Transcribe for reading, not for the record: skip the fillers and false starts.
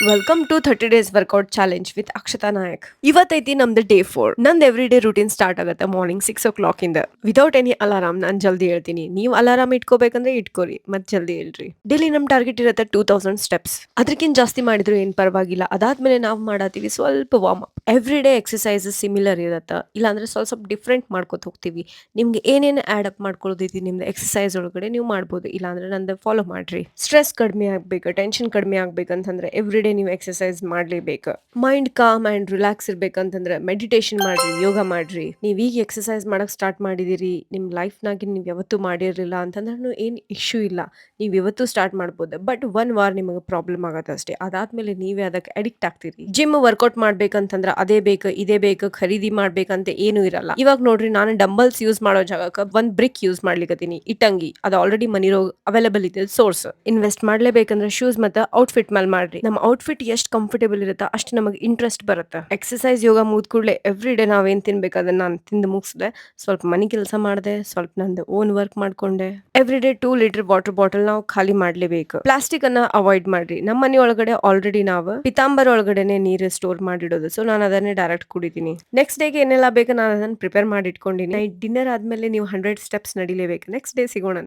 Welcome to 30 days workout challenge with Akshata Nayak. ಇವತ್ತೈತಿ ನಮ್ದು day 4. ನಂದು ಎವ್ರಿ ಡೇ ರೂಟೀನ್ ಸ್ಟಾರ್ಟ್ ಆಗುತ್ತೆ ಮಾರ್ನಿಂಗ್ 6 o'clock ಇಂದ. ವಿದೌಟ್ ಎನಿ ಅಲಾರಾಮ್ ನಾನು ಜಲ್ದಿ ಹೇಳ್ತೀನಿ. ನೀವು ಅಲಾರಾಮ್ ಇಟ್ಕೋಬೇಕಂದ್ರೆ ಇಟ್ಕೋರಿ ಮತ್ ಜಲ್ದಿ ಹೇಳ್ರಿ. ಡೈಲಿ ನಮ್ ಟಾರ್ಗೆಟ್ ಇರುತ್ತೆ 2000 ಸ್ಟೆಪ್ಸ್. ಅದಕ್ಕಿಂತ ಜಾಸ್ತಿ ಮಾಡಿದ್ರು ಏನ್ ಪರವಾಗಿಲ್ಲ. ಅದಾದ್ಮೇಲೆ ನಾವು ಮಾಡತ್ತೀವಿ ಸ್ವಲ್ಪ warm up. Every day exercises similar ಇರತ್ತೆ. ಇಲ್ಲಾಂದ್ರೆ ಸ್ವಲ್ಪ ಡಿಫ್ರೆಂಟ್ ಮಾಡ್ಕೊತ ಹೋಗ್ತೀವಿ. ನಿಮ್ಗೆ ಏನೇನು ಆಡ್ ಅಪ್ ಮಾಡ್ಕೊಳ್ಳೋದೈತಿ ನಿಮ್ದು ಎಕ್ಸಸೈಸ್ ಒಳಗಡೆ ನೀವು ಮಾಡ್ಬೋದು. ಇಲ್ಲಾಂದ್ರೆ ನಂದು ಫಾಲೋ ಮಾಡ್ರಿ. ಸ್ಟ್ರೆಸ್ ಕಡಿಮೆ ಆಗ್ಬೇಕು, ಟೆನ್ಷನ್ ಕಡಿಮೆ ಆಗ್ಬೇಕಂತಂದ್ರೆ ಎವ್ರಿ ಡೇ ನೀವು ಎಕ್ಸಸೈಸ್ ಮಾಡ್ಲೇಬೇಕು. ಮೈಂಡ್ ಕಾಮ್ ಅಂಡ್ ರಿಲ್ಯಾಕ್ಸ್ ಇರ್ಬೇಕಂತಂದ್ರೆ ಮೆಡಿಟೇಷನ್ ಮಾಡ್ರಿ, ಯೋಗ ಮಾಡ್ರಿ. ನೀವ್ ಈಗ ಎಕ್ಸಸೈಸ್ ಮಾಡಕ್ ಸ್ಟಾರ್ಟ್ ಮಾಡಿದಿರಿ, ನಿಮ್ ಲೈಫ್ ನಾಗಿ ನೀವ್ ಯಾವತ್ತೂ ಮಾಡಿರ್ಲಿಲ್ಲ ಅಂತಂದ್ರೂ ಏನ್ ಇಶ್ಯೂ ಇಲ್ಲ. ನೀವ್ ಇವತ್ತು ಸ್ಟಾರ್ಟ್ ಮಾಡ್ಬೋದು. ಬಟ್ 1 ವಾರ ನಿಮಗೆ ಪ್ರಾಬ್ಲಮ್ ಆಗತ್ತೆ ಅಷ್ಟೇ. ಅದಾದ್ಮೇಲೆ ನೀವೇ ಅದಕ್ಕೆ ಅಡಿಕ್ಟ್ ಆಗ್ತೀರಿ. ಜಿಮ್ ವರ್ಕೌಟ್ ಮಾಡ್ಬೇಕಂತಂದ್ರೆ ಅದೇ ಬೇಕು ಇದೇ ಬೇಕು ಖರೀದಿ ಮಾಡ್ಬೇಕಂತ ಏನು ಇರಲ್ಲ. ಇವಾಗ ನೋಡ್ರಿ, ನಾನು ಡಂಬಲ್ಸ್ ಯೂಸ್ ಮಾಡೋ ಜಾಗಕ್ಕೆ ಒಂದ್ ಬ್ರಿಕ್ ಯೂಸ್ ಮಾಡ್ಲಿಕತ್ತೀನಿ. ಇಟ್ಟಂಗಿ ಅದು ಆಲ್ರೆಡಿ ಮನಿರೋ ಅವೈಲೇಬಲ್ ಇದೆ ಸೋರ್ಸ್. ಇನ್ವೆಸ್ಟ್ ಮಾಡ್ಲೇಬೇಕಂದ್ರೆ ಶೂಸ್ ಮತ್ತೆ ಔಟ್ಫಿಟ್ ಮೇಲೆ ಮಾಡ್ರಿ. ನಮ್ಮ ಔಟ್ಫಿಟ್ ಎಷ್ಟು ಕಂಫರ್ಟೇಬಲ್ ಇರುತ್ತೆ ಅಷ್ಟು ನಮಗೆ ಇಂಟ್ರೆಸ್ಟ್ ಬರುತ್ತೆ. ಎಕ್ಸಸೈಸ್ ಯೋಗ ಮುಗಿದ ಕೂಡಲೇ ಎವ್ರಿ ಡೇ ನಾವೇನ್ ತಿನ್ಬೇಕು ಅದನ್ನ ನಾನು ತಿಂದು ಮುಗಿಸಿದೆ. ಸ್ವಲ್ಪ ಮನಿ ಕೆಲಸ ಮಾಡಿದೆ, ಸ್ವಲ್ಪ ನಂದು ಓನ್ ವರ್ಕ್ ಮಾಡ್ಕೊಂಡೆ. Every day 2 litre water bottle ನಾವು ಖಾಲಿ ಮಾಡ್ಲೇಬೇಕು. ಪ್ಲಾಸ್ಟಿಕ್ ಅನ್ನ ಅವಾಯ್ಡ್ ಮಾಡ್ರಿ. ನಮ್ಮ ಮನೆ ಒಳಗಡೆ ಆಲ್ರೆಡಿ ನಾವು ಪಿತಾಂಬರ್ ಒಳಗಡೆನೆ ನೀರು ಸ್ಟೋರ್ ಮಾಡಿಡೋದು. ಸೊ ನಾನು ಅದನ್ನೇ ಡೈರೆಕ್ಟ್ ಕುಡಿತೀನಿ. ನೆಕ್ಸ್ಟ್ ಡೇಗೆ ಏನೆಲ್ಲ ಬೇಕು ನಾನು ಅದನ್ನ ಪ್ರಿಪೇರ್ ಮಾಡಿ ಇಟ್ಕೊಂಡಿನಿ. ನೈಟ್ ಡಿನ್ನರ್ ಆದ್ಮೇಲೆ ನೀವು 100 ಸ್ಟೆಪ್ಸ್ ನಡಿಲೇಬೇಕು. ನೆಕ್ಸ್ಟ್ ಡೇ ಸಿಗೋಣ.